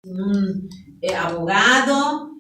un abogado.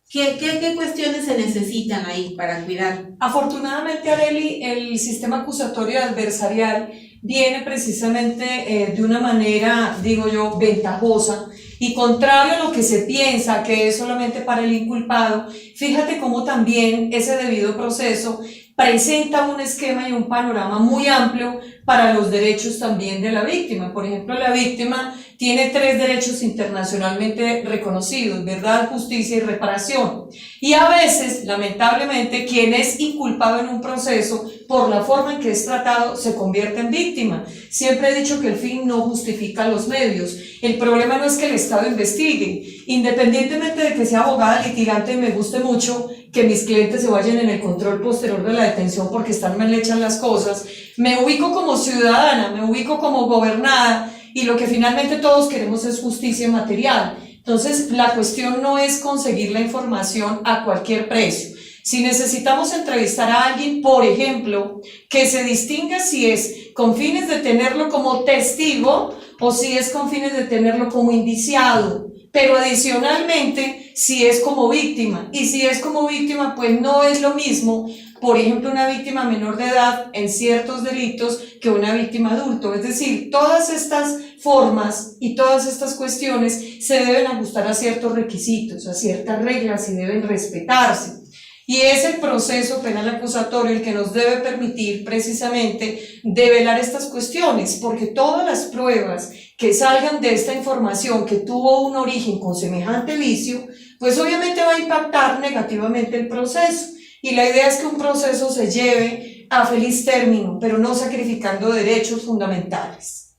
¿Qué cuestiones se necesitan ahí para cuidar? Afortunadamente, Arely, el sistema acusatorio adversarial viene precisamente de una manera, digo yo, ventajosa y contrario a lo que se piensa que es solamente para el inculpado. Fíjate cómo también ese debido proceso presenta un esquema y un panorama muy amplio para los derechos también de la víctima. Por ejemplo, la víctima tiene 3 derechos internacionalmente reconocidos: verdad, justicia y reparación. Y a veces, lamentablemente, quien es inculpado en un proceso, por la forma en que es tratado, se convierte en víctima. Siempre he dicho que el fin no justifica los medios. El problema no es que el Estado investigue. Independientemente de que sea abogada litigante y me guste mucho que mis clientes se vayan en el control posterior de la detención porque están mal hechas las cosas, me ubico como ciudadana, me ubico como gobernada, y lo que finalmente todos queremos es justicia material. Entonces, la cuestión no es conseguir la información a cualquier precio. Si necesitamos entrevistar a alguien, por ejemplo, que se distinga si es con fines de tenerlo como testigo o si es con fines de tenerlo como indiciado, pero adicionalmente si es como víctima, y si es como víctima, pues no es lo mismo, por ejemplo, una víctima menor de edad en ciertos delitos que una víctima adulto. Es decir, todas estas formas y todas estas cuestiones se deben ajustar a ciertos requisitos, a ciertas reglas, y deben respetarse. Y es el proceso penal acusatorio el que nos debe permitir precisamente develar estas cuestiones, porque todas las pruebas que salgan de esta información que tuvo un origen con semejante vicio, pues obviamente va a impactar negativamente el proceso. Y la idea es que un proceso se lleve a feliz término, pero no sacrificando derechos fundamentales.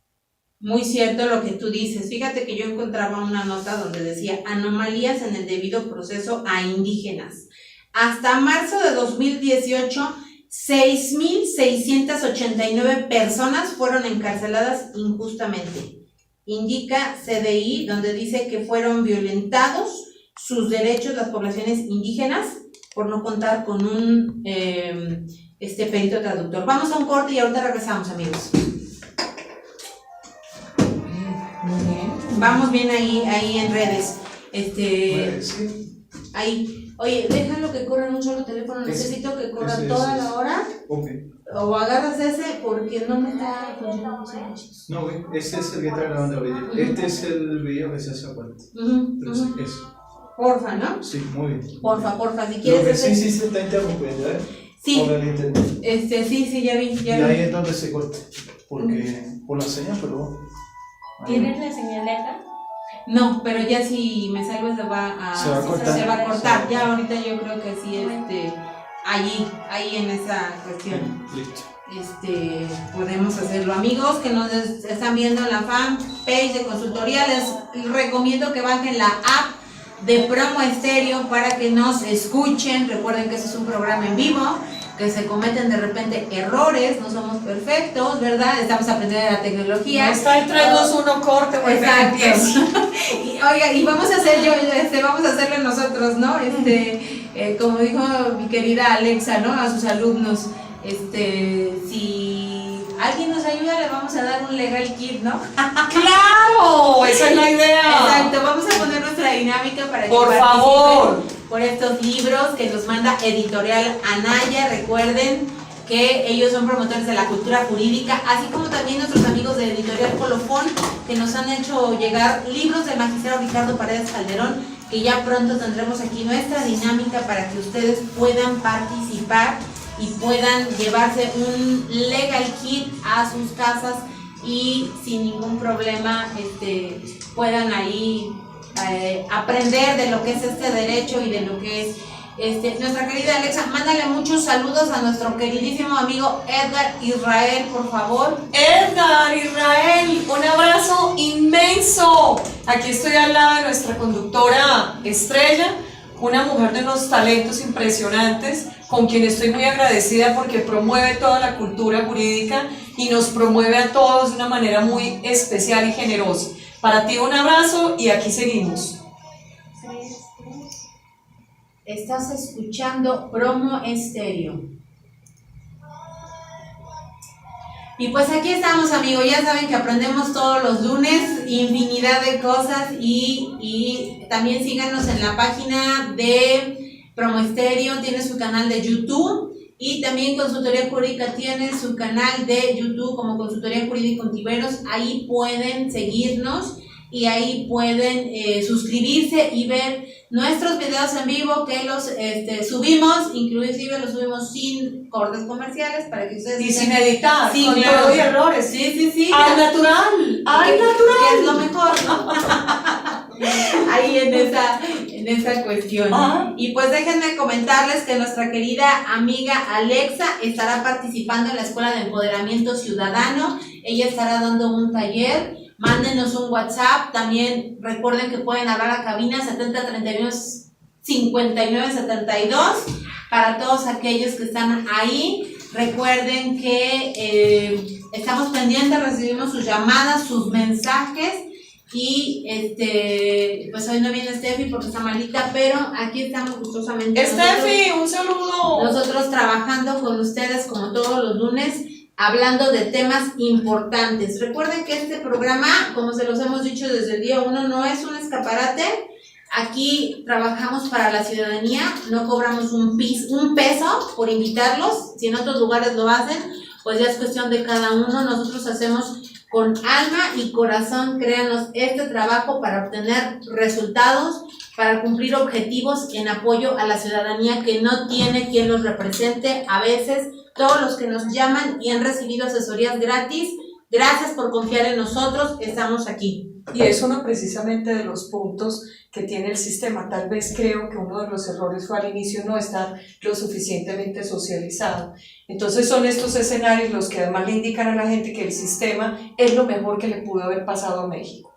Muy cierto lo que tú dices. Fíjate que yo encontraba una nota donde decía anomalías en el debido proceso a indígenas. Hasta marzo de 2018, 6.689 personas fueron encarceladas injustamente. Indica CDI, donde dice que fueron violentados sus derechos las poblaciones indígenas por no contar con un perito traductor. Vamos a un corte y ahorita regresamos, amigos. Muy bien. Vamos bien ahí en redes. Sí. Ahí. Oye, déjalo que corra en un solo teléfono, necesito que corra toda la hora. Okay. O agarras ese porque no me está funcionando. No, este es el que está grabando el video. Este es el video que se hace aparte. Entonces, eso. Porfa, ¿no? Sí, muy bien. Porfa, si quieres. Lo que sí se está interrumpiendo, ¿eh? Sí. Por el internet. Sí, ya vi. Y ahí es donde se corta. Porque por la señal, pero. ¿Tienes la señaleta? No, pero ya si me salgo se va a cortar. Ya ahorita yo creo que sí, ahí en esa cuestión. Listo. Podemos hacerlo. Amigos que nos están viendo en la fanpage de consultoría, les recomiendo que bajen la app de Promo Estéreo para que nos escuchen. Recuerden que este es un programa en vivo, que se cometen de repente errores, no somos perfectos, ¿verdad? Estamos aprendiendo de la tecnología. No está el 3, 2, 1, corte, vuelve a empiezo. y vamos a hacerlo nosotros, ¿no? Como dijo mi querida Alexa, ¿no? A sus alumnos, si alguien nos ayuda, le vamos a dar un legal kit, ¿no? ¡Claro! Esa es la idea. Exacto, vamos a poner nuestra dinámica para que por favor, por estos libros que nos manda Editorial Anaya. Recuerden que ellos son promotores de la cultura jurídica, así como también nuestros amigos de Editorial Colofón, que nos han hecho llegar libros del magistrado Ricardo Paredes Calderón, que ya pronto tendremos aquí nuestra dinámica para que ustedes puedan participar y puedan llevarse un legal kit a sus casas y sin ningún problema puedan ahí aprender de lo que es este derecho y de lo que es nuestra querida Alexa. Mándale muchos saludos a nuestro queridísimo amigo Edgar Israel, por favor. Edgar Israel, un abrazo inmenso. Aquí estoy al lado de nuestra conductora Estrella, una mujer de unos talentos impresionantes, con quien estoy muy agradecida porque promueve toda la cultura jurídica y nos promueve a todos de una manera muy especial y generosa. Para ti un abrazo y aquí seguimos. Estás escuchando Promo Estéreo. Y pues aquí estamos, amigos, ya saben que aprendemos todos los lunes, infinidad de cosas y también síganos en la página de Promo Estéreo, tiene su canal de YouTube y también Consultoría Jurídica tiene su canal de YouTube como Consultoría Jurídica Ontiveros, ahí pueden seguirnos y ahí pueden suscribirse y ver nuestros videos en vivo que los subimos, inclusive los subimos sin cortes comerciales para que ustedes... Y sin editar, sí, con claro. todo y errores. Sí. ¡Al natural! ¡Al natural! Que es lo mejor, ¿no? Ahí en esa cuestión. Ajá. Y pues déjenme comentarles que nuestra querida amiga Alexa estará participando en la Escuela de Empoderamiento Ciudadano. Ella estará dando un taller. Mándenos un WhatsApp, también recuerden que pueden hablar a cabina 7031-5972 para todos aquellos que están ahí. Recuerden que estamos pendientes, recibimos sus llamadas, sus mensajes y pues hoy no viene Steffi porque está malita, pero aquí estamos gustosamente. Steffi, un saludo. Nosotros trabajando con ustedes como todos los lunes, hablando de temas importantes. Recuerden que este programa, como se los hemos dicho desde el día 1, no es un escaparate. Aquí trabajamos para la ciudadanía, no cobramos un peso por invitarlos. Si en otros lugares lo hacen, pues ya es cuestión de cada uno. Nosotros hacemos con alma y corazón, créanos, este trabajo para obtener resultados, para cumplir objetivos en apoyo a la ciudadanía que no tiene quien los represente. A veces todos los que nos llaman y han recibido asesorías gratis, gracias por confiar en nosotros, estamos aquí. Y es uno precisamente de los puntos que tiene el sistema. Tal vez creo que uno de los errores fue al inicio no estar lo suficientemente socializado. Entonces son estos escenarios los que además le indican a la gente que el sistema es lo mejor que le pudo haber pasado a México.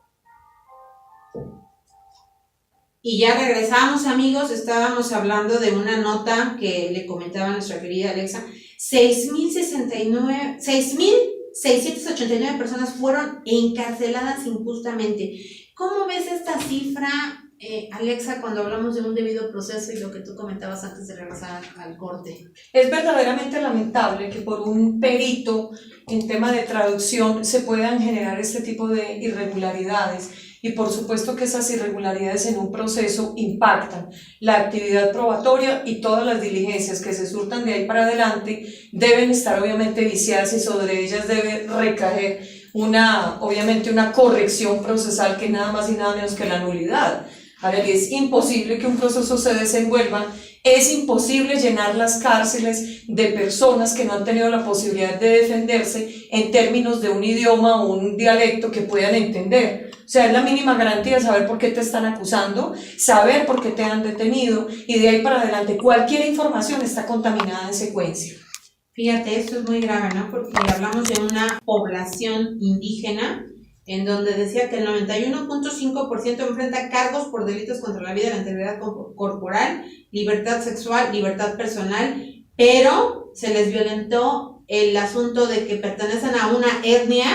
Y ya regresamos, amigos, estábamos hablando de una nota que le comentaba nuestra querida Alexa. 6,689 personas fueron encarceladas injustamente. ¿Cómo ves esta cifra, Alexa, cuando hablamos de un debido proceso y lo que tú comentabas antes de regresar al corte? Es verdaderamente lamentable que por un perito en tema de traducción se puedan generar este tipo de irregularidades. Y por supuesto que esas irregularidades en un proceso impactan la actividad probatoria y todas las diligencias que se surtan de ahí para adelante deben estar obviamente viciadas y sobre ellas debe recaer obviamente una corrección procesal que nada más y nada menos que la nulidad. A ver, es imposible que un proceso se desenvuelva, es imposible llenar las cárceles de personas que no han tenido la posibilidad de defenderse en términos de un idioma o un dialecto que puedan entender. O sea, es la mínima garantía saber por qué te están acusando, saber por qué te han detenido y de ahí para adelante cualquier información está contaminada en secuencia. Fíjate, esto es muy grave, ¿no? Porque hablamos de una población indígena en donde decía que el 91.5% enfrenta cargos por delitos contra la vida y la integridad corporal, libertad sexual, libertad personal, pero se les violentó el asunto de que pertenecen a una etnia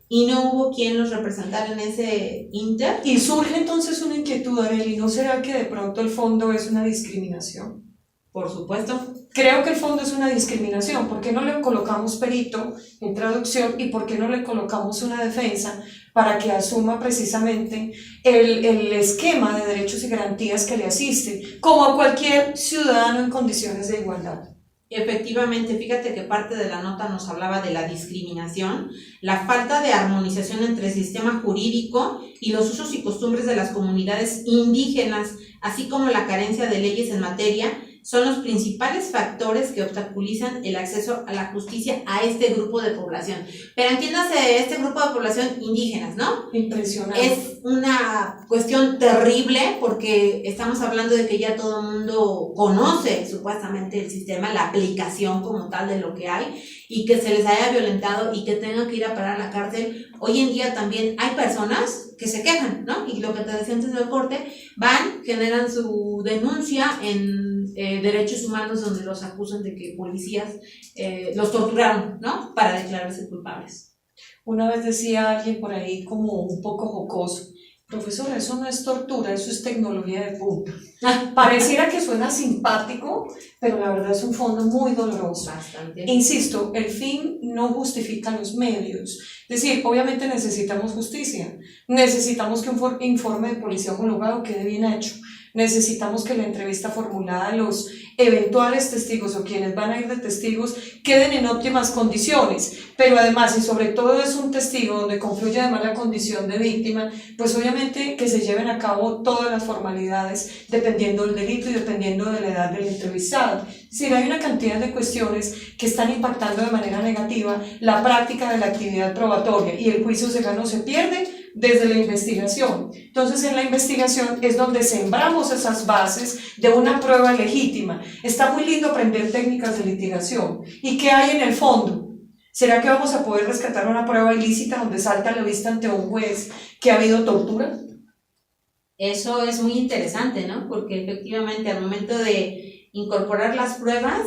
y no hubo quien los representara en ese inter. Y surge entonces una inquietud, Arely, ¿no será que de pronto el fondo es una discriminación? Por supuesto. Creo que el fondo es una discriminación. ¿Por qué no le colocamos perito en traducción y por qué no le colocamos una defensa para que asuma precisamente el esquema de derechos y garantías que le asiste, como a cualquier ciudadano en condiciones de igualdad? Efectivamente, fíjate que parte de la nota nos hablaba de la discriminación, la falta de armonización entre el sistema jurídico y los usos y costumbres de las comunidades indígenas, así como la carencia de leyes en materia, son los principales factores que obstaculizan el acceso a la justicia a este grupo de población. Pero entiéndase, este grupo de población indígenas, ¿no? Impresionante. Es una cuestión terrible porque estamos hablando de que ya todo el mundo conoce supuestamente el sistema, la aplicación como tal de lo que hay, y que se les haya violentado y que tengan que ir a parar a la cárcel. Hoy en día también hay personas que se quejan, ¿no? Y lo que te decía antes del corte, van, generan su denuncia en derechos humanos donde los acusan de que policías los torturaron, ¿no? Para declararse culpables. Una vez decía alguien por ahí como un poco jocoso, Profesor, eso no es tortura, eso es tecnología de punta. Pareciera que suena simpático, pero la verdad es un fondo muy doloroso. Bastante. Insisto, el fin no justifica los medios. Es decir, obviamente necesitamos justicia, necesitamos que un informe de policía homologado quede bien hecho, necesitamos que la entrevista formulada a los eventuales testigos o quienes van a ir de testigos queden en óptimas condiciones, pero además y sobre todo es un testigo donde confluye además la condición de víctima, pues obviamente que se lleven a cabo todas las formalidades dependiendo del delito y dependiendo de la edad del entrevistado. Es decir, hay una cantidad de cuestiones que están impactando de manera negativa la práctica de la actividad probatoria y el juicio se gana o se pierde desde la investigación. Entonces, en la investigación es donde sembramos esas bases de una prueba legítima. Está muy lindo aprender técnicas de litigación. ¿Y qué hay en el fondo? ¿Será que vamos a poder rescatar una prueba ilícita donde salta a la vista ante un juez que ha habido tortura? Eso es muy interesante, ¿no? Porque efectivamente al momento de incorporar las pruebas,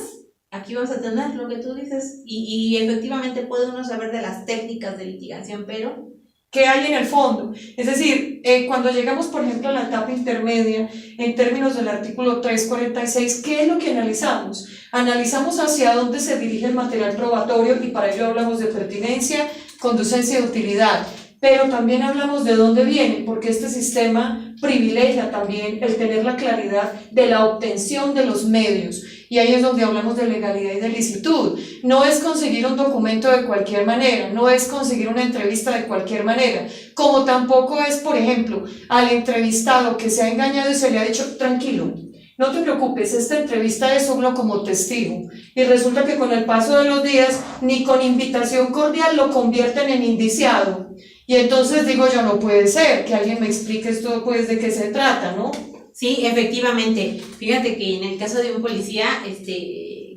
aquí vamos a tener lo que tú dices y efectivamente puede uno saber de las técnicas de litigación, pero ¿qué hay en el fondo? Es decir, cuando llegamos, por ejemplo, a la etapa intermedia, en términos del artículo 346, ¿qué es lo que analizamos? Analizamos hacia dónde se dirige el material probatorio y para ello hablamos de pertinencia, conducencia y utilidad, pero también hablamos de dónde viene, porque este sistema privilegia también el tener la claridad de la obtención de los medios. Y ahí es donde hablamos de legalidad y de licitud. No es conseguir un documento de cualquier manera, no es conseguir una entrevista de cualquier manera, como tampoco es, por ejemplo, al entrevistado que se ha engañado y se le ha dicho, tranquilo, no te preocupes, esta entrevista es solo como testigo. Y resulta que con el paso de los días, ni con invitación cordial lo convierten en indiciado. Y entonces digo yo, no puede ser, que alguien me explique esto, pues, de qué se trata, ¿no? sí, efectivamente. Fíjate que en el caso de un policía,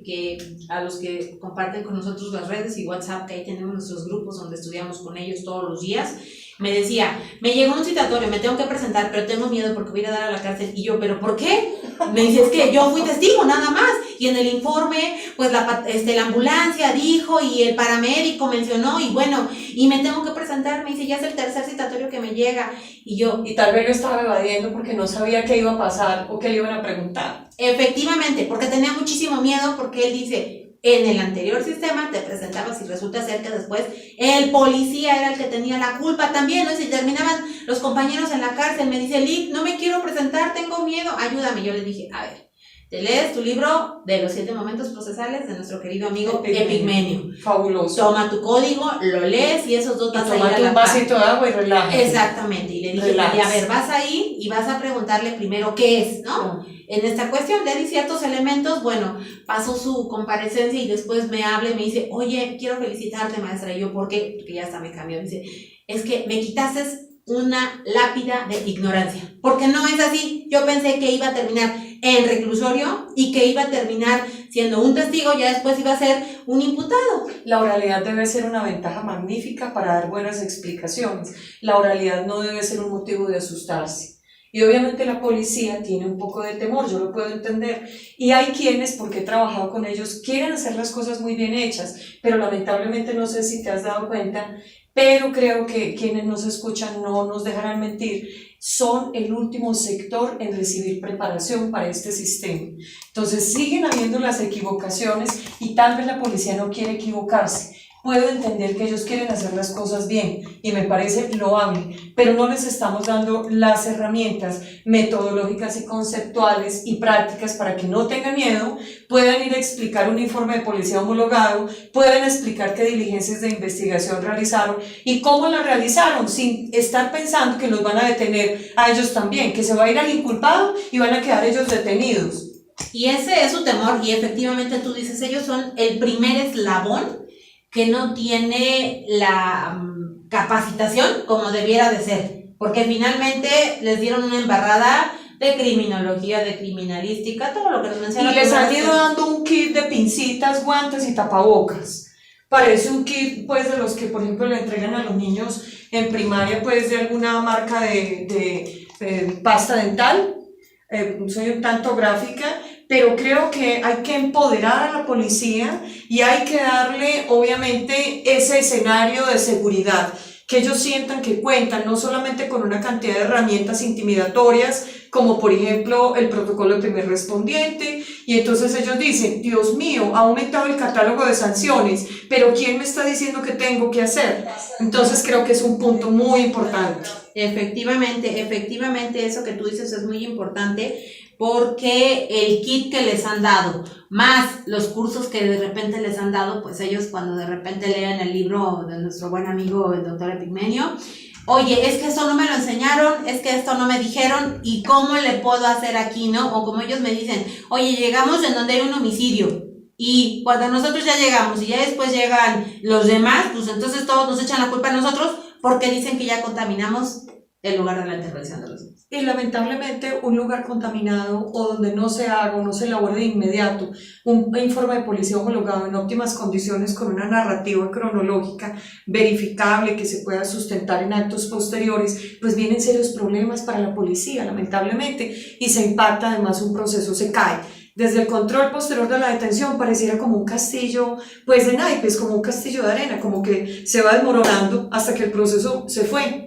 que a los que comparten con nosotros las redes y WhatsApp, que ahí tenemos nuestros grupos donde estudiamos con ellos todos los días, me decía, me llegó un citatorio, me tengo que presentar, pero tengo miedo porque voy a ir a dar a la cárcel. Y yo, ¿pero por qué? Me dice, es que yo fui testigo, nada más. Y en el informe, pues la ambulancia dijo y el paramédico mencionó y bueno, y me tengo que presentar. Me dice, ya es el tercer citatorio que me llega. Y yo, Y tal vez lo estaba evadiendo porque no sabía qué iba a pasar o qué le iban a preguntar. efectivamente, porque tenía muchísimo miedo porque él dice, en el anterior sistema te presentabas y resulta ser que después el policía era el que tenía la culpa también, ¿no? Si terminaban los compañeros en la cárcel, me dice, Lick, no me quiero presentar, tengo miedo, ayúdame. Yo le dije, a ver, te lees tu libro de los 7 momentos procesales de nuestro querido amigo Epigmenio. Fabuloso. Toma tu código, lo lees y esos dos vas a ir a Tómate la un par. vasito de agua y relájate. Exactamente, y le dije, Relax. a ver, vas a ir y vas a preguntarle primero qué es, ¿no? En esta cuestión le di ciertos elementos, bueno, pasó su comparecencia y después me habla y me dice, oye, quiero felicitarte, maestra. Y yo, ¿por qué? Porque ya hasta me cambió. Dice, es que me quitaste una lápida de ignorancia, porque no es así. Yo pensé que iba a terminar en reclusorio y que iba a terminar siendo un testigo, ya después iba a ser un imputado. La oralidad debe ser una ventaja magnífica para dar buenas explicaciones. La oralidad no debe ser un motivo de asustarse. Y obviamente la policía tiene un poco de temor, yo lo puedo entender. Y hay quienes, porque he trabajado con ellos, quieren hacer las cosas muy bien hechas, pero lamentablemente no sé si te has dado cuenta, pero creo que quienes nos escuchan no nos dejarán mentir, son el último sector en recibir preparación para este sistema. Entonces siguen habiendo las equivocaciones y tal vez la policía no quiere equivocarse. Puedo entender que ellos quieren hacer las cosas bien y me parece loable, pero no les estamos dando las herramientas metodológicas y conceptuales y prácticas para que no tengan miedo, puedan ir a explicar un informe de policía homologado, puedan explicar qué diligencias de investigación realizaron y cómo la realizaron, sin estar pensando que los van a detener a ellos también, que se va a ir al inculpado y van a quedar ellos detenidos. Y ese es su temor y efectivamente tú dices, ellos son el primer eslabón que no tiene la capacitación como debiera de ser, porque finalmente les dieron una embarrada de criminología, de criminalística, todo lo que nos mencionan. Y les han ido dando un kit de pincitas, guantes y tapabocas. Parece un kit, pues, de los que, por ejemplo, le entregan a los niños en primaria, pues, de alguna marca de pasta dental. Soy un tanto gráfica, pero creo que hay que empoderar a la policía y hay que darle, obviamente, ese escenario de seguridad, que ellos sientan que cuentan no solamente con una cantidad de herramientas intimidatorias, como por ejemplo el protocolo de primer respondiente, y entonces ellos dicen, Dios mío, ha aumentado el catálogo de sanciones, pero ¿quién me está diciendo qué tengo que hacer? Entonces creo que es un punto muy importante. Efectivamente, eso que tú dices es muy importante porque el kit que les han dado, más los cursos que de repente les han dado, pues ellos cuando de repente leen el libro de nuestro buen amigo el doctor Epigmenio, oye, es que eso no me lo enseñaron, es que esto no me dijeron, ¿y cómo le puedo hacer aquí, no? O como ellos me dicen, oye, llegamos en donde hay un homicidio, y cuando nosotros ya llegamos y ya después llegan los demás, pues entonces todos nos echan la culpa a nosotros porque dicen que ya contaminamos el lugar de la intervención de los demás. Y lamentablemente un lugar contaminado o donde no se haga o no se elabore de inmediato un informe de policía homologado en óptimas condiciones con una narrativa cronológica verificable que se pueda sustentar en actos posteriores, pues vienen serios problemas para la policía, lamentablemente, y se impacta además un proceso, se cae. Desde el control posterior de la detención pareciera como un castillo, pues de naipes, como un castillo de arena, como que se va desmoronando hasta que el proceso se fue.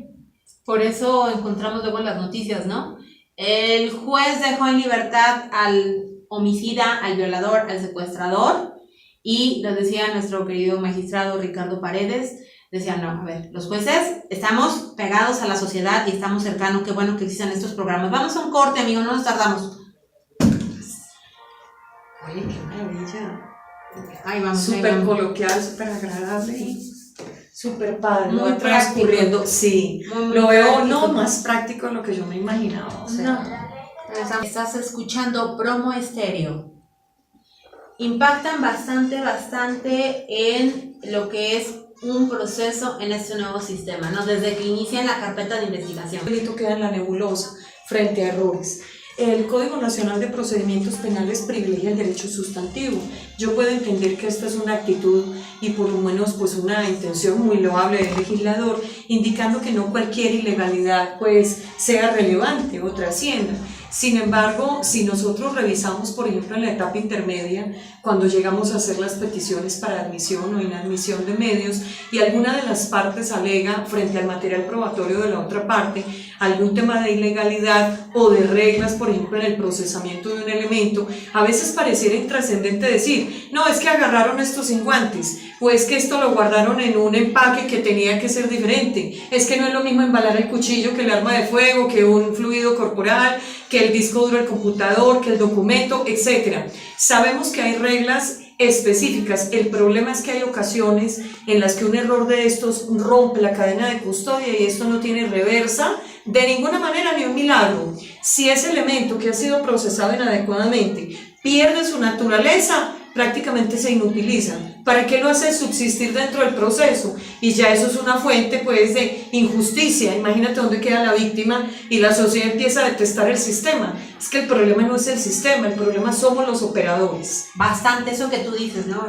Por eso encontramos luego las noticias, ¿no? El juez dejó en libertad al homicida, al violador, al secuestrador, y lo decía nuestro querido magistrado Ricardo Paredes, decía, no, a ver, los jueces estamos pegados a la sociedad y estamos cercanos, qué bueno que existan estos programas. Vamos a un corte, amigo, no nos tardamos. Oye, qué maravilla. Ahí vamos. Súper coloquial, súper agradable. Súper padre, muy muy transcurriendo, práctico. Sí, Muy lo veo práctico. no más práctico de lo que yo me imaginaba, o sea. No. Estás escuchando Promo Estéreo. Impactan bastante en lo que es un proceso en este nuevo sistema, ¿no? Desde que inician la carpeta de investigación. El delito queda en la nebulosa frente a errores. El Código Nacional de Procedimientos Penales privilegia el derecho sustantivo. Yo puedo entender que esta es una actitud y por lo menos pues una intención muy loable del legislador, indicando que no cualquier ilegalidad pues sea relevante o trascienda. Sin embargo, si nosotros revisamos, por ejemplo, en la etapa intermedia, cuando llegamos a hacer las peticiones para admisión o inadmisión de medios y alguna de las partes alega frente al material probatorio de la otra parte algún tema de ilegalidad o de reglas, por ejemplo, en el procesamiento de un elemento, a veces pareciera intrascendente decir, no, es que agarraron esto sin guantes, o es que esto lo guardaron en un empaque que tenía que ser diferente, es que no es lo mismo embalar el cuchillo que el arma de fuego, que un fluido corporal, que el disco duro del computador, que el documento, etc. Sabemos que hay reglas específicas, el problema es que hay ocasiones en las que un error de estos rompe la cadena de custodia y esto no tiene reversa de ninguna manera ni un milagro. Si ese elemento que ha sido procesado inadecuadamente pierde su naturaleza, prácticamente se inutiliza. ¿Para qué lo hace subsistir dentro del proceso? Y ya eso es una fuente pues de injusticia. Imagínate dónde queda la víctima y la sociedad empieza a detestar el sistema. Es que el problema no es el sistema, el problema somos los operadores. Bastante eso que tú dices, ¿no?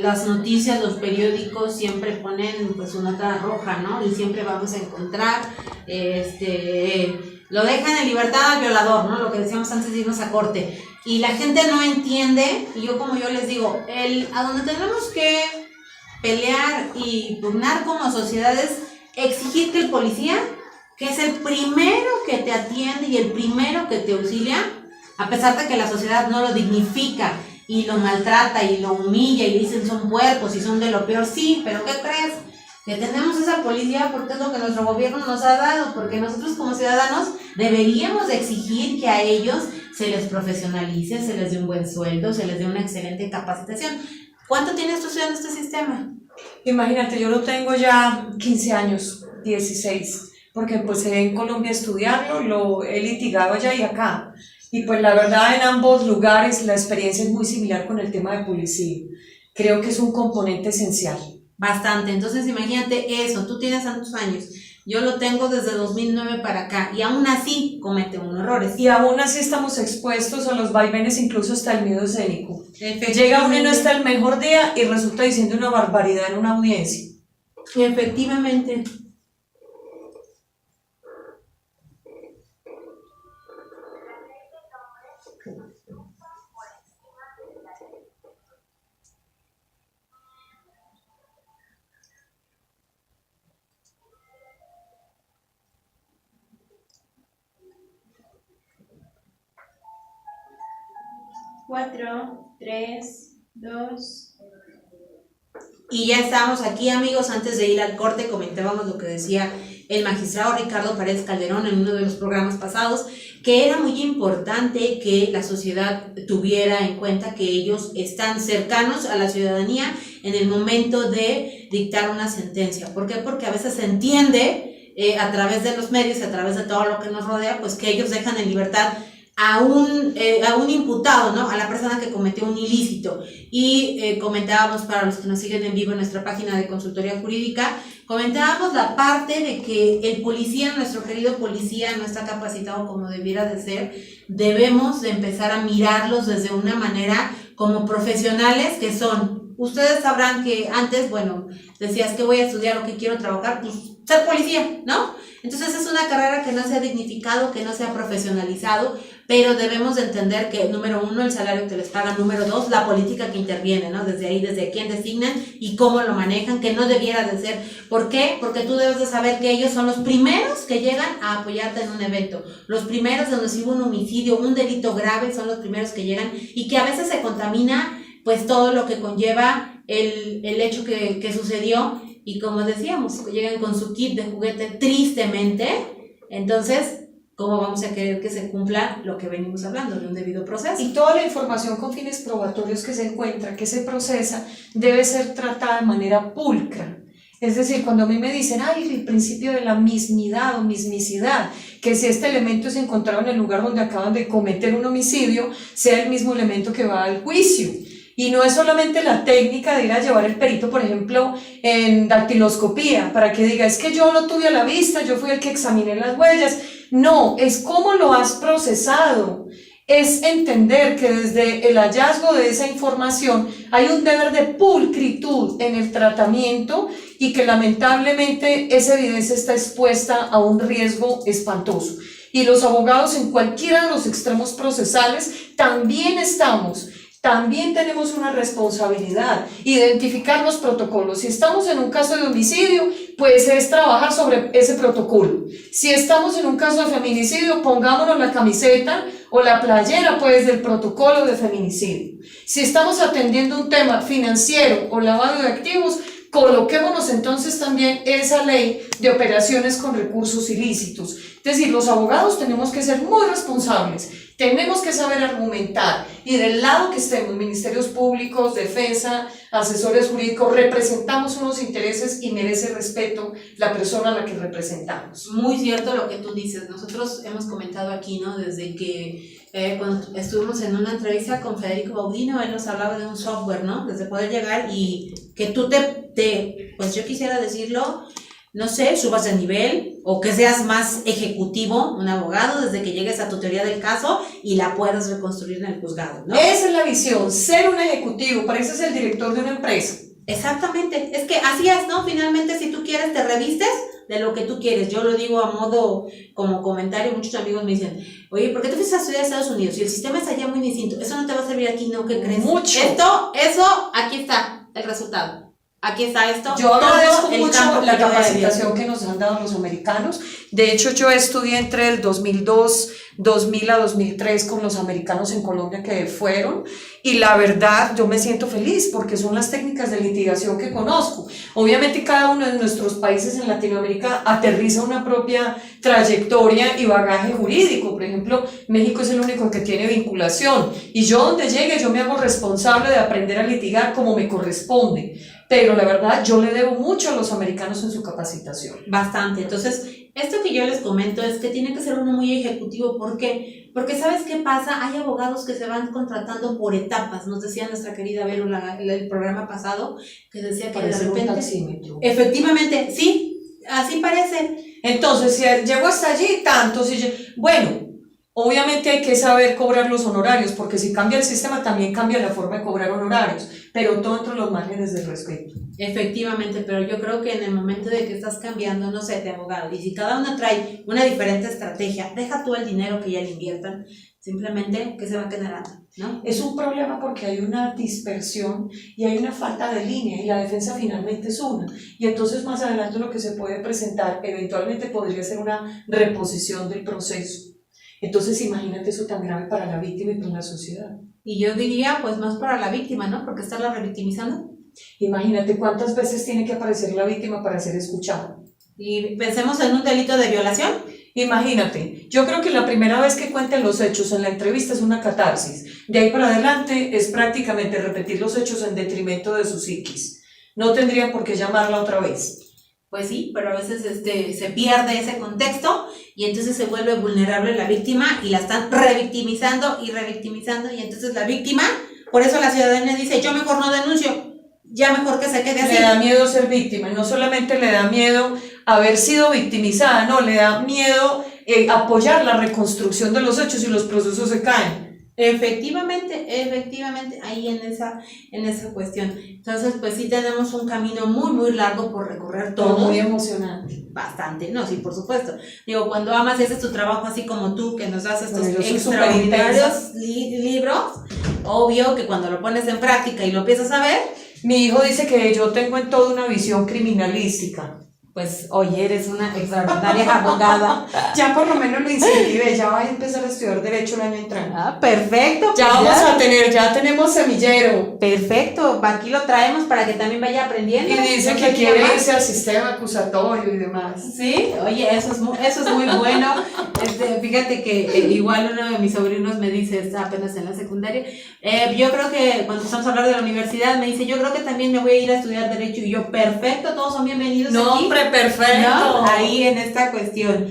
Las noticias, los periódicos siempre ponen pues una nota roja, ¿no? Y siempre vamos a encontrar, lo dejan en libertad al violador, ¿no? Lo que decíamos antes de irnos a corte. Y la gente no entiende, y yo como yo les digo, a donde tenemos que pelear y pugnar como sociedades, exigir que el policía, que es el primero que te atiende y el primero que te auxilia, a pesar de que la sociedad no lo dignifica y lo maltrata y lo humilla y dicen son puercos y son de lo peor, sí, pero ¿qué crees? Que tenemos esa policía porque es lo que nuestro gobierno nos ha dado, porque nosotros como ciudadanos deberíamos de exigir que a ellos se les profesionalice, se les dé un buen sueldo, se les dé una excelente capacitación. ¿Cuánto tienes tú estudiando este sistema? Imagínate, yo lo tengo ya 15 años, 16, porque empecé en Colombia a estudiarlo, lo he litigado allá y acá. Y pues la verdad en ambos lugares la experiencia es muy similar con el tema de policía. Creo que es un componente esencial. Bastante, entonces imagínate eso, tú tienes tantos años, yo lo tengo desde 2009 para acá y aún así comete unos errores. Y aún así estamos expuestos a los vaivenes, incluso hasta el miedo escénico. Llega uno y no está el mejor día y resulta diciendo una barbaridad en una audiencia. Efectivamente. 4, 3, 2. Y ya estamos aquí, amigos. Antes de ir al corte comentábamos lo que decía el magistrado Ricardo Paredes Calderón en uno de los programas pasados, que era muy importante que la sociedad tuviera en cuenta que ellos están cercanos a la ciudadanía en el momento de dictar una sentencia. ¿Por qué? Porque a veces se entiende a través de los medios, a través de todo lo que nos rodea, pues que ellos dejan en libertad a un imputado, ¿no? A la persona que cometió un ilícito. Y comentábamos, para los que nos siguen en vivo en nuestra página de Consultoría Jurídica, comentábamos la parte de que el policía, nuestro querido policía, no está capacitado como debiera de ser. Debemos de empezar a mirarlos desde una manera como profesionales que son. Ustedes sabrán que antes, bueno, decías que voy a estudiar o que quiero trabajar, pues ser policía, ¿no? Entonces es una carrera que no se ha dignificado, que no se ha profesionalizado, pero debemos de entender que, número uno, el salario que les pagan, número dos, la política que interviene, ¿no? Desde ahí, desde quién designan y cómo lo manejan, que no debiera de ser. ¿Por qué? Porque tú debes de saber que ellos son los primeros que llegan a apoyarte en un evento. Los primeros donde si hubo un homicidio, un delito grave, son los primeros que llegan y que a veces se contamina pues todo lo que conlleva el hecho que sucedió. Y como decíamos, llegan con su kit de juguete tristemente. Entonces, ¿cómo vamos a querer que se cumpla lo que venimos hablando de un debido proceso? Y toda la información con fines probatorios que se encuentra, que se procesa, debe ser tratada de manera pulcra. Es decir, cuando a mí me dicen, ay, el principio de la mismidad o mismicidad, que si este elemento es encontrado en el lugar donde acaban de cometer un homicidio, sea el mismo elemento que va al juicio. Y no es solamente la técnica de ir a llevar el perito, por ejemplo, en dactiloscopía, para que diga, es que yo lo tuve a la vista, yo fui el que examiné las huellas. No, es cómo lo has procesado. Es entender que desde el hallazgo de esa información hay un deber de pulcritud en el tratamiento y que lamentablemente esa evidencia está expuesta a un riesgo espantoso. Y los abogados en cualquiera de los extremos procesales también tenemos una responsabilidad, identificar los protocolos. Si estamos en un caso de homicidio, pues es trabajar sobre ese protocolo. Si estamos en un caso de feminicidio, pongámonos la camiseta o la playera pues del protocolo de feminicidio. Si estamos atendiendo un tema financiero o lavado de activos, coloquémonos entonces también esa ley de operaciones con recursos ilícitos. Es decir, los abogados tenemos que ser muy responsables, tenemos que saber argumentar y del lado que estemos, ministerios públicos, defensa, asesores jurídicos, representamos unos intereses y merece respeto la persona a la que representamos. Muy cierto lo que tú dices. Nosotros hemos comentado aquí, ¿no? Desde que cuando estuvimos en una entrevista con Federico Baudino, él nos hablaba de un software, ¿no? Desde poder llegar y que tú pues yo quisiera decirlo, no sé, subas de nivel o que seas más ejecutivo, un abogado, desde que llegues a tu teoría del caso y la puedas reconstruir en el juzgado, ¿no? Esa es la visión, ser un ejecutivo, pareces el director de una empresa. Exactamente, es que así es, ¿no? Finalmente, si tú quieres, te revistes de lo que tú quieres. Yo lo digo a modo como comentario, muchos amigos me dicen, oye, ¿por qué te fuiste a estudiar a Estados Unidos? Si el sistema es allá muy distinto, eso no te va a servir aquí, ¿no? ¿Qué crees? Mucho. Eso, aquí está el resultado. Aquí está esto. Yo agradezco todo el mucho campo la que yo he capacitación que nos han dado los americanos. De hecho, yo estudié entre el 2000 a 2003 con los americanos en Colombia que fueron, y la verdad yo me siento feliz porque son las técnicas de litigación que conozco. Obviamente cada uno de nuestros países en Latinoamérica aterriza una propia trayectoria y bagaje jurídico. Por ejemplo, México es el único que tiene vinculación y yo donde llegue yo me hago responsable de aprender a litigar como me corresponde. Pero la verdad, yo le debo mucho a los americanos en su capacitación. Bastante. Entonces, esto que yo les comento es que tiene que ser uno muy ejecutivo. ¿Por qué? Porque ¿sabes qué pasa? Hay abogados que se van contratando por etapas. Nos decía nuestra querida Vero el programa pasado, que decía que de repente... Efectivamente, sí, así parece. Entonces, si llego hasta allí, tanto, bueno, obviamente hay que saber cobrar los honorarios, porque si cambia el sistema también cambia la forma de cobrar honorarios, pero todo entre los márgenes del respeto. Efectivamente, pero yo creo que en el momento de que estás cambiando, no sé, de abogado, y si cada uno trae una diferente estrategia, deja tú el dinero que ya le inviertan, simplemente que se va generando, ¿no? Es un problema porque hay una dispersión y hay una falta de línea y la defensa finalmente es una. Y entonces más adelante lo que se puede presentar eventualmente podría ser una reposición del proceso. Entonces imagínate eso tan grave para la víctima y para la sociedad. Y yo diría, pues más para la víctima, ¿no? Porque estarla revictimizando. Imagínate cuántas veces tiene que aparecer la víctima para ser escuchada. Y pensemos en un delito de violación. Imagínate, yo creo que la primera vez que cuenten los hechos en la entrevista es una catarsis. De ahí para adelante es prácticamente repetir los hechos en detrimento de su psiquis. No tendrían por qué llamarla otra vez. Pues sí, pero a veces se pierde ese contexto y entonces se vuelve vulnerable la víctima y la están revictimizando y y entonces la víctima, por eso la ciudadanía dice, yo mejor no denuncio, ya mejor que se quede así. Le da miedo ser víctima y no solamente le da miedo haber sido victimizada, no, le da miedo apoyar la reconstrucción de los hechos y los procesos se caen. Efectivamente, ahí en esa cuestión. Entonces, pues sí tenemos un camino muy, muy largo por recorrer todo. Muy emocionante. Bastante, no, sí, por supuesto. Digo, cuando amas y haces tu trabajo así como tú, que nos das estos Bueno, yo soy extraordinarios libros, obvio que cuando lo pones en práctica y lo empiezas a ver, Mi hijo dice que yo tengo en todo una visión criminalística. pues, oye, eres una extraordinaria abogada. Ya por lo menos lo incentivé, ya va a empezar a estudiar Derecho el año entrante. Perfecto. Ya pues vamos a tener, ya tenemos semillero. Perfecto, aquí lo traemos para que también vaya aprendiendo. Y dice que quiere irse al sistema acusatorio y demás. Sí, oye, eso es muy bueno. Fíjate que igual uno de mis sobrinos me dice, está apenas en la secundaria, yo creo que cuando empezamos a hablar de la universidad, me dice, yo creo que también me voy a ir a estudiar Derecho. Y yo, perfecto, todos son bienvenidos aquí. Perfecto. ¿No? Ahí en esta cuestión.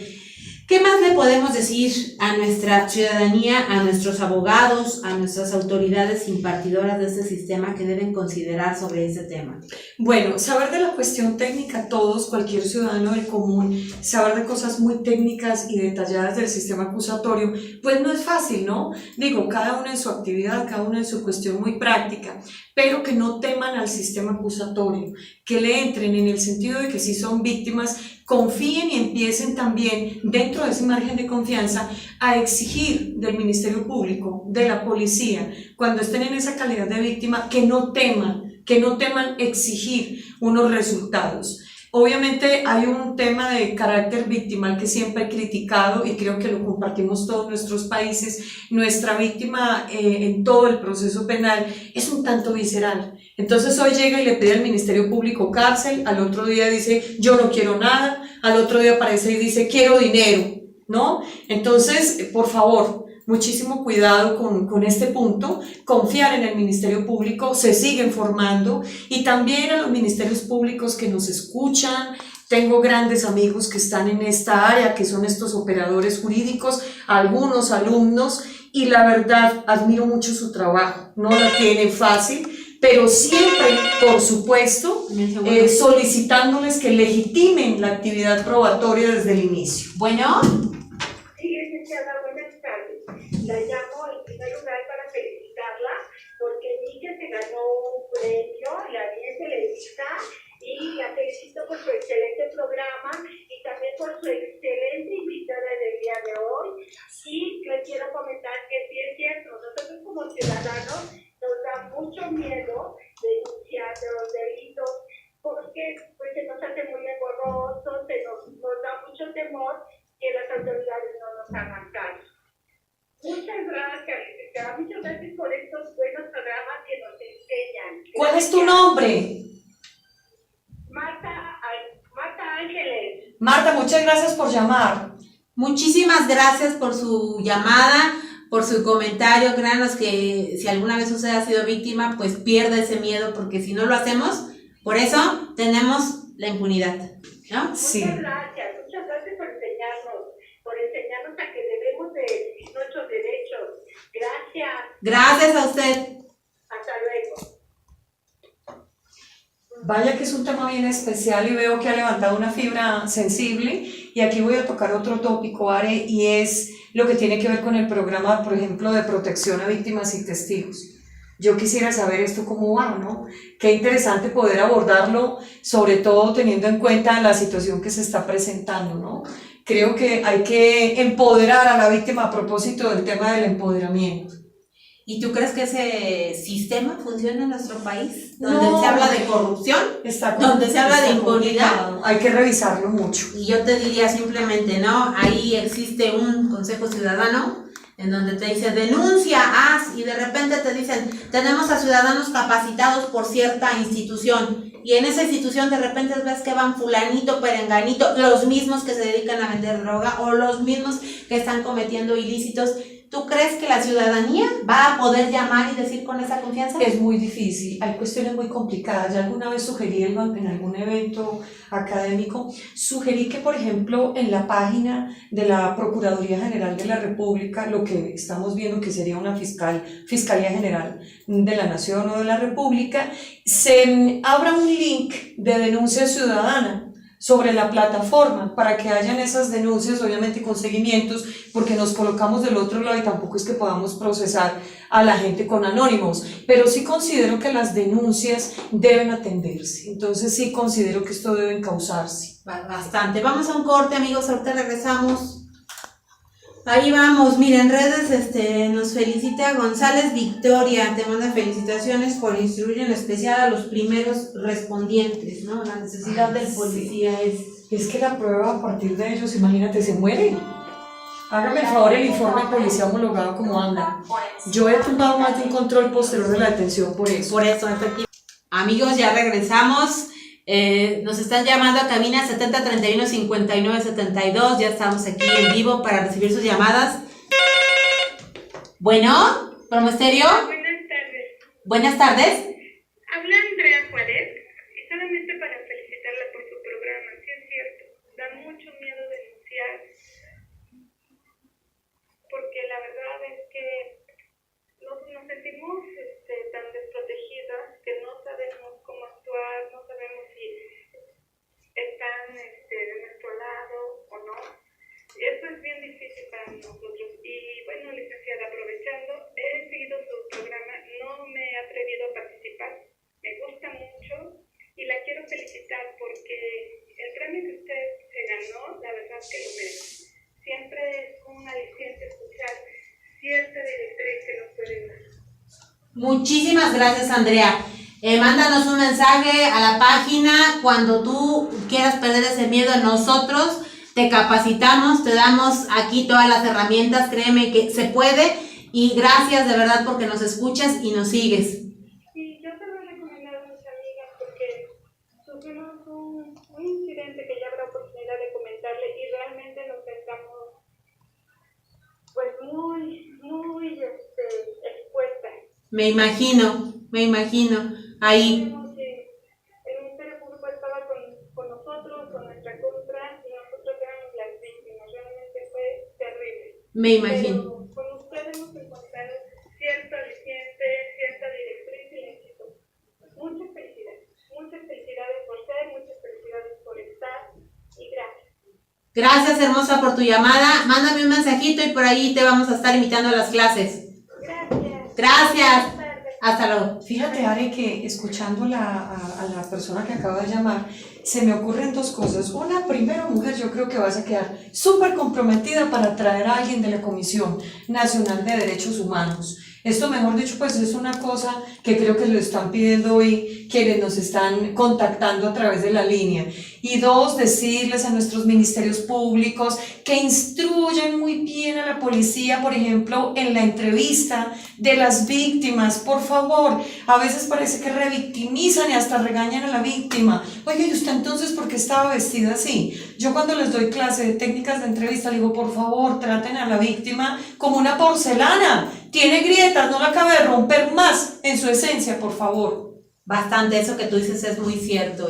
¿Qué más le podemos decir a nuestra ciudadanía, a nuestros abogados, a nuestras autoridades impartidoras de este sistema que deben considerar sobre ese tema? Bueno, saber de la cuestión técnica, todos, cualquier ciudadano del común, saber de cosas muy técnicas y detalladas del sistema acusatorio, pues no es fácil, ¿no? Digo, cada uno en su actividad, cada uno en su cuestión muy práctica, pero que no teman al sistema acusatorio, que le entren en el sentido de que si son víctimas, confíen y empiecen también, dentro de ese margen de confianza, a exigir del Ministerio Público, de la policía, cuando estén en esa calidad de víctima, que no teman exigir unos resultados. Obviamente hay un tema de carácter victimal que siempre he criticado y creo que lo compartimos todos nuestros países. Nuestra víctima en todo el proceso penal es un tanto visceral. Entonces hoy llega y le pide al Ministerio Público cárcel, al otro día dice yo no quiero nada, al otro día aparece y dice quiero dinero, ¿no? Entonces, por favor, muchísimo cuidado con este punto, confiar en el Ministerio Público, se siguen formando y también a los ministerios públicos que nos escuchan. Tengo grandes amigos que están en esta área, que son estos operadores jurídicos, algunos alumnos, y la verdad admiro mucho su trabajo, no la tienen fácil, pero siempre, por supuesto, solicitándoles que legitimen la actividad probatoria desde el inicio. Bueno. La llamo en primer lugar para felicitarla porque vi que se ganó un premio, la vi en Televisa, y la felicito por su excelente programa y también por su excelente invitada del día de hoy. Y les quiero comentar que sí es cierto, nosotros como ciudadanos nos da mucho miedo denunciar de los delitos porque pues, se nos hace muy engorroso, nos da mucho temor que las autoridades no nos hagan caso. Muchas gracias, licenciada. Muchas gracias por estos buenos programas que nos enseñan. ¿Cuál es tu nombre? Marta Ángeles. Marta, muchas gracias por llamar. Muchísimas gracias por su llamada, por su comentario. Créanos que si alguna vez usted ha sido víctima, pues pierde ese miedo, porque si no lo hacemos, por eso tenemos la impunidad, ¿no? Sí. Muchas gracias por enseñarnos a que debemos de exigir nuestros derechos. Gracias. Gracias a usted. Hasta luego. Vaya que es un tema bien especial y veo que ha levantado una fibra sensible, y aquí voy a tocar otro tópico, Are, y es lo que tiene que ver con el programa, por ejemplo, de protección a víctimas y testigos. Yo quisiera saber esto cómo va, ¿no? Qué interesante poder abordarlo, sobre todo teniendo en cuenta la situación que se está presentando, ¿no? Creo que hay que empoderar a la víctima a propósito del tema del empoderamiento. ¿Y tú crees que ese sistema funciona en nuestro país? Donde se habla de corrupción, donde se habla de impunidad. Hay que revisarlo mucho. Y yo te diría simplemente, ¿no? Ahí existe un Consejo Ciudadano en donde te dice denuncia, haz, y de repente te dicen tenemos a ciudadanos capacitados por cierta institución, y en esa institución de repente ves que van fulanito, perenganito, los mismos que se dedican a vender droga o los mismos que están cometiendo ilícitos. ¿Tú crees que la ciudadanía va a poder llamar y decir con esa confianza? Es muy difícil, hay cuestiones muy complicadas. Ya alguna vez sugerí en algún evento académico, sugerí que, por ejemplo, en la página de la Procuraduría General de la República, lo que estamos viendo que sería una Fiscalía General de la Nación o de la República, se abra un link de denuncia ciudadana sobre la plataforma, para que hayan esas denuncias, obviamente con seguimientos, porque nos colocamos del otro lado y tampoco es que podamos procesar a la gente con anónimos, pero sí considero que las denuncias deben atenderse, entonces sí considero que esto debe encauzarse. Bastante. Vamos a un corte, amigos, ahorita regresamos. Ahí vamos, miren, redes, nos felicita González Victoria, te manda felicitaciones por instruir en especial a los primeros respondientes, ¿no? La necesidad del policía es que la prueba a partir de ellos, imagínate, se muere. Hágame el favor el informe de policía homologado como anda. Yo he tumbado más de un control posterior de la detención por eso. Por eso, efectivamente. Amigos, ya regresamos. Nos están llamando a cabina 7031-5972, ya estamos aquí en vivo para recibir sus llamadas. Bueno, Promosterio. Buenas tardes. Buenas tardes. Habla Andrea Juárez, y solamente para felicitarla por su programa. Sí es cierto, da mucho miedo denunciar, porque la verdad es que nos sentimos tan desprotegidas que no sabemos cómo actuar, no sabemos si están de nuestro lado o no. Esto es bien difícil para nosotros. Y bueno, licenciada, aprovechando, he seguido su programa, no me he atrevido a participar, me gusta mucho y la quiero felicitar porque el premio que usted se ganó, la verdad es que lo merece. Siempre es un aliciente escuchar cierta directriz que nos puede dar. Muchísimas gracias, Andrea. Mándanos un mensaje a la página cuando tú quieras perder ese miedo. Nosotros te capacitamos, te damos aquí todas las herramientas, créeme que se puede, y gracias de verdad porque nos escuchas y nos sigues. Sí, yo te lo he recomendado a mis amigas porque sufrimos un incidente que ya habrá oportunidad de comentarle y realmente nos sentamos pues muy expuestas. Me imagino, ahí. El Ministerio Público estaba con nosotros, con nuestra contra, y nosotros éramos las víctimas. Realmente fue terrible. Me imagino. Pero con ustedes hemos encontrado cierto aliciente, cierta directriz y éxito. Muchas felicidades por ser, muchas felicidades por estar y gracias. Gracias, hermosa, por tu llamada. Mándame un mensajito y por ahí te vamos a estar invitando a las clases. Gracias. Hasta luego. Fíjate, Ari, que escuchando a la persona que acaba de llamar, se me ocurren dos cosas. Una, primero, mujer, yo creo que vas a quedar súper comprometida para traer a alguien de la Comisión Nacional de Derechos Humanos. Esto, mejor dicho, pues es una cosa que creo que lo están pidiendo hoy quienes nos están contactando a través de la línea. Y dos, decirles a nuestros ministerios públicos que instruyan muy bien a la policía, por ejemplo, en la entrevista de las víctimas, por favor. A veces parece que revictimizan y hasta regañan a la víctima. Oye, ¿y usted entonces por qué estaba vestida así? Yo cuando les doy clase de técnicas de entrevista, le digo, por favor, traten a la víctima como una porcelana. Tiene grietas, no la acabe de romper más en su esencia, por favor. Bastante, eso que tú dices es muy cierto.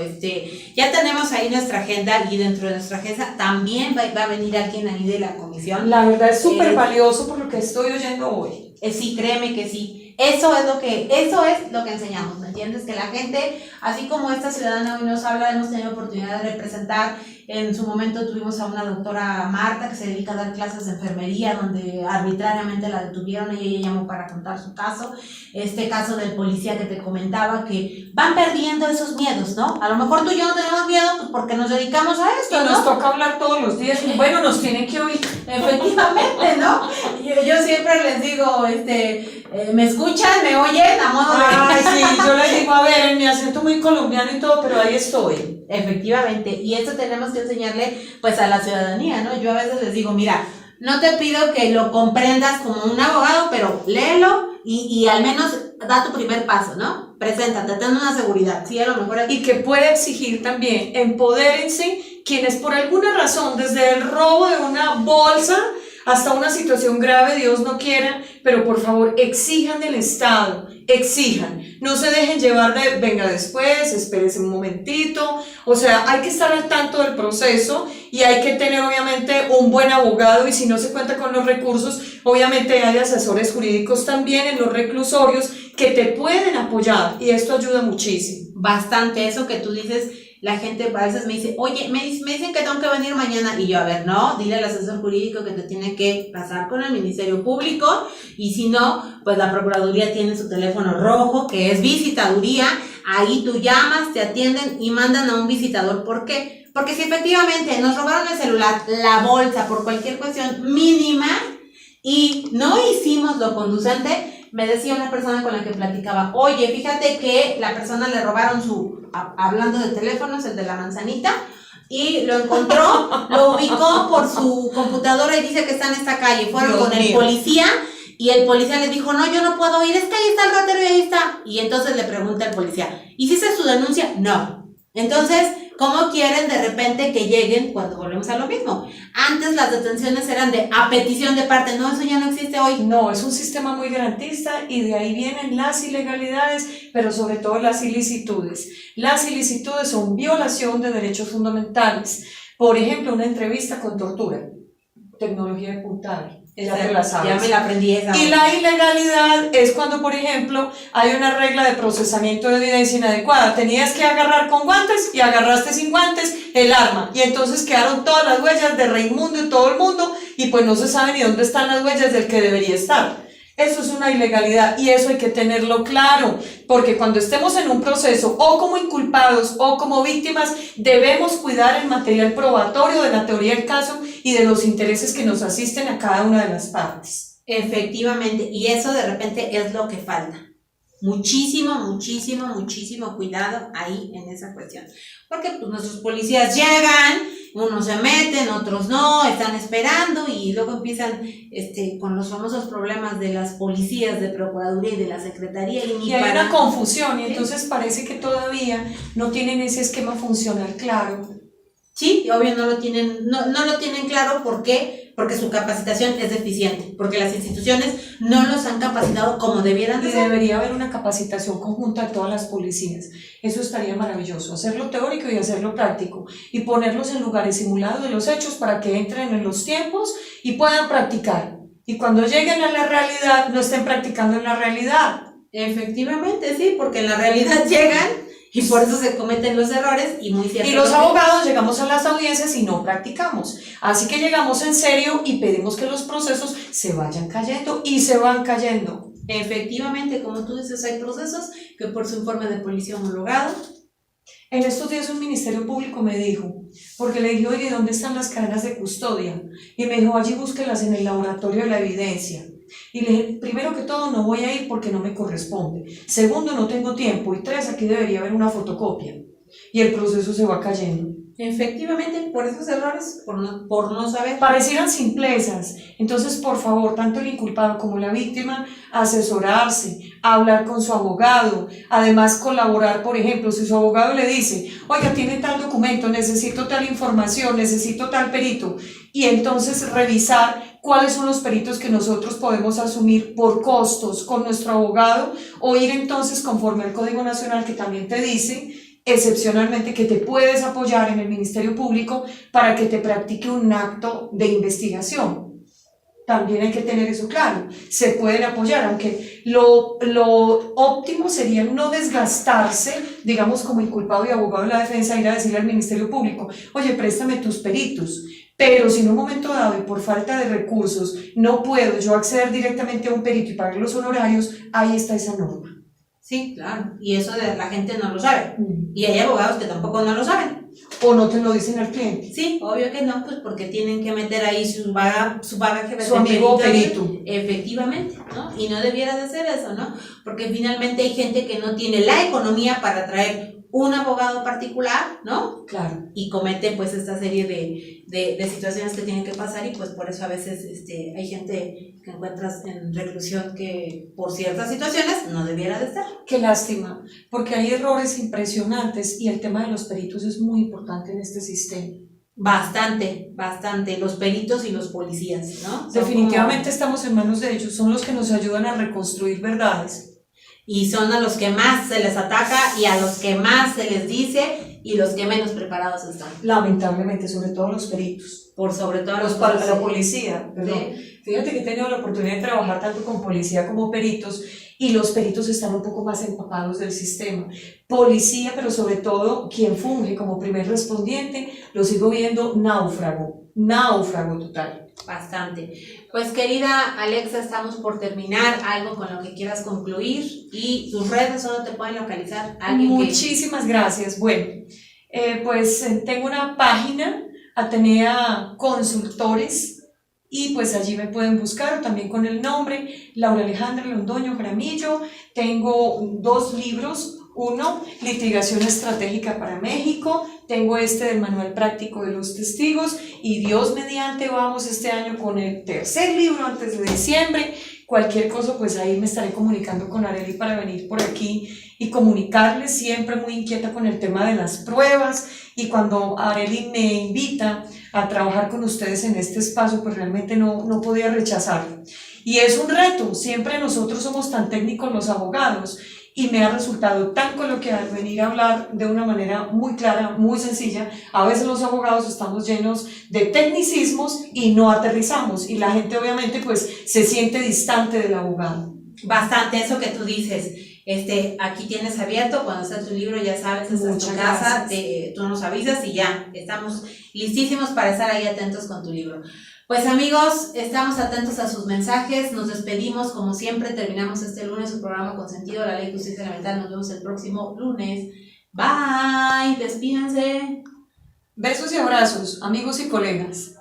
Ya tenemos ahí nuestra agenda, y dentro de nuestra agenda también va a venir alguien ahí de la comisión. La verdad es súper valioso por lo que estoy oyendo hoy. Sí, créeme que sí. Eso es lo que enseñamos, ¿me entiendes? Que la gente, así como esta ciudadana hoy nos habla, hemos tenido oportunidad de representar. En su momento tuvimos a una doctora Marta que se dedica a dar clases de enfermería, donde arbitrariamente la detuvieron y ella llamó para contar su caso. Este caso del policía que te comentaba, que van perdiendo esos miedos, ¿no? A lo mejor tú y yo no tenemos miedo pues porque nos dedicamos a esto, ¿no? Nos toca hablar todos los días y bueno, nos tienen que oír. Efectivamente, ¿no? Yo siempre les digo, me escuchan, me oyen, a modo de... Ay, sí, yo les digo, a ver, en mi acento muy colombiano y todo, pero ahí estoy. Efectivamente, y esto tenemos que enseñarle pues a la ciudadanía, ¿no? Yo a veces les digo, mira, No te pido que lo comprendas como un abogado, pero léelo y al menos da tu primer paso, ¿no? Preséntate, ten una seguridad, sí, a lo mejor Y que puede exigir también, empodérense quienes por alguna razón, desde el robo de una bolsa hasta una situación grave, Dios no quiera, pero por favor exijan del Estado, exijan, no se dejen llevar de venga después, espérese un momentito, o sea, hay que estar al tanto del proceso y hay que tener obviamente un buen abogado, y si no se cuenta con los recursos, obviamente hay asesores jurídicos también en los reclusorios que te pueden apoyar, y esto ayuda muchísimo. bastante eso que tú dices. La gente a veces me dice, oye, me dicen que tengo que venir mañana. Y yo, a ver, no, dile al asesor jurídico que te tiene que pasar con el Ministerio Público. Y si no, pues la Procuraduría tiene su teléfono rojo, que es visitaduría. Ahí tú llamas, te atienden y mandan a un visitador. ¿Por qué? Porque si efectivamente nos robaron el celular, la bolsa, por cualquier cuestión mínima, y no hicimos lo conducente, me decía una persona con la que platicaba, oye, fíjate que la persona le robaron hablando de teléfonos, el de la manzanita, y lo encontró, lo ubicó por su computadora y dice que está en esta calle. Fueron Dios con el mío. policía y el policía le dijo, no, yo no puedo ir, es que ahí está el ratero y ahí está. Y entonces le pregunta el policía, ¿hiciste su denuncia? No. Entonces, ¿cómo quieren de repente que lleguen cuando volvemos a lo mismo? Antes las detenciones eran a petición de parte, no, eso ya no existe hoy. No, es un sistema muy garantista y de ahí vienen las ilegalidades, pero sobre todo las ilicitudes. Las ilicitudes son violación de derechos fundamentales. Por ejemplo, una entrevista con tortura, tecnología de puntaje. Ya te la sabes. Ya me la aprendí esa. Y la ilegalidad es cuando, por ejemplo, hay una regla de procesamiento de evidencia inadecuada. Tenías que agarrar con guantes y agarraste sin guantes el arma. Y entonces quedaron todas las huellas de Raimundo y todo el mundo, y pues no se sabe ni dónde están las huellas del que debería estar. Eso es una ilegalidad y eso hay que tenerlo claro, porque cuando estemos en un proceso o como inculpados o como víctimas, debemos cuidar el material probatorio de la teoría del caso y de los intereses que nos asisten a cada una de las partes. Efectivamente, y eso de repente es lo que falta. Muchísimo cuidado ahí en esa cuestión. Porque pues nuestros policías llegan, unos se meten, otros no, están esperando y luego empiezan con los famosos problemas de las policías, de Procuraduría y de la Secretaría. Y hay una confusión y entonces parece que todavía no tienen ese esquema funcional claro. Sí, obvio no lo tienen claro. ¿Por qué? Porque su capacitación es deficiente, porque las instituciones no los han capacitado como debieran de Y ser. debería haber una capacitación conjunta de todas las policías. Eso estaría maravilloso, hacerlo teórico y hacerlo práctico, y ponerlos en lugares simulados de los hechos para que entren en los tiempos y puedan practicar. Y cuando lleguen a la realidad, no estén practicando en la realidad. Efectivamente, sí, porque en la realidad llegan y por eso se cometen los errores y muy cierto. Y los abogados llegamos a las audiencias y no practicamos. Así que llegamos en serio y pedimos que los procesos se vayan cayendo y se van cayendo. Efectivamente, como tú dices, hay procesos que por su informe de policía homologado. En estos días un ministerio público me dijo, porque le dije, oye, ¿dónde están las cadenas de custodia? Y me dijo, allí búsquelas en el laboratorio de la evidencia. Y le dije, primero que todo, no voy a ir porque no me corresponde. Segundo, no tengo tiempo. Y tres, aquí debería haber una fotocopia. Y el proceso se va cayendo. Efectivamente, por esos errores, por no saber. Parecieran simplezas. Entonces, por favor, tanto el inculpado como la víctima, asesorarse, hablar con su abogado, además colaborar. Por ejemplo, si su abogado le dice, oiga, tiene tal documento, necesito tal información, necesito tal perito, y entonces revisar cuáles son los peritos que nosotros podemos asumir por costos con nuestro abogado, o ir entonces conforme al Código Nacional, que también te dice excepcionalmente que te puedes apoyar en el Ministerio Público para que te practique un acto de investigación. También hay que tener eso claro. Se pueden apoyar, aunque lo óptimo sería no desgastarse, digamos, como inculpado y abogado de la defensa, ir a decirle al Ministerio Público, oye, préstame tus peritos. Pero si en un momento dado y por falta de recursos no puedo yo acceder directamente a un perito y pagar los honorarios, ahí está esa norma. Sí, claro, y eso la gente no lo sabe. Y hay abogados que tampoco no lo saben. O no te lo dicen al cliente. Sí, obvio que no, pues porque tienen que meter ahí su bagaje de Su amigo perito. Efectivamente, ¿no? Y no debiera de ser eso, ¿no? Porque finalmente hay gente que no tiene la economía para traer un abogado particular, ¿no? Claro. Y cometen pues esta serie de situaciones que tienen que pasar, y pues por eso a veces hay gente que encuentras en reclusión que por ciertas situaciones no debiera de estar. Qué lástima, porque hay errores impresionantes y el tema de los peritos es muy importante en este sistema. Bastante, los peritos y los policías, ¿no? Son Definitivamente estamos en manos de ellos, son los que nos ayudan a reconstruir verdades. y son a los que más se les ataca y a los que más se les dice y los que menos preparados están. Lamentablemente, sobre todo los peritos. Por sobre todo La policía, perdón. Sí. Fíjate que he tenido la oportunidad de trabajar tanto con policía como peritos, y los peritos están un poco más empapados del sistema. Policía, pero sobre todo quien funge como primer respondiente, lo sigo viendo náufrago total. Bastante. Pues querida Alexa, estamos por terminar. Algo con lo que quieras concluir, y tus redes, ¿dónde te pueden localizar? Muchísimas gracias. Bueno, pues tengo una página, Atenea Consultores, y pues allí me pueden buscar también con el nombre Laura Alejandra Londoño Jaramillo. Tengo 2 libros. Uno, Litigación Estratégica para México. Tengo del Manual Práctico de los Testigos, y Dios mediante vamos este año con el 3er libro antes de diciembre. Cualquier cosa, pues ahí me estaré comunicando con Arely para venir por aquí y comunicarles, siempre muy inquieta con el tema de las pruebas, y cuando Arely me invita a trabajar con ustedes en este espacio, pues realmente no podía rechazarlo. Y es un reto, siempre nosotros somos tan técnicos los abogados, y me ha resultado tan coloquial venir a hablar de una manera muy clara, muy sencilla. A veces los abogados estamos llenos de tecnicismos y no aterrizamos, y la gente obviamente pues se siente distante del abogado. Bastante, eso que tú dices. Aquí tienes abierto, cuando está tu libro ya sabes, esta es tu casa, tú nos avisas y ya, estamos listísimos para estar ahí atentos con tu libro. Pues amigos, estamos atentos a sus mensajes, nos despedimos como siempre, terminamos este lunes su programa Consentido, la Ley, Justicia Elemental. Nos vemos el próximo lunes. Bye, despídense. Besos y abrazos, amigos y colegas.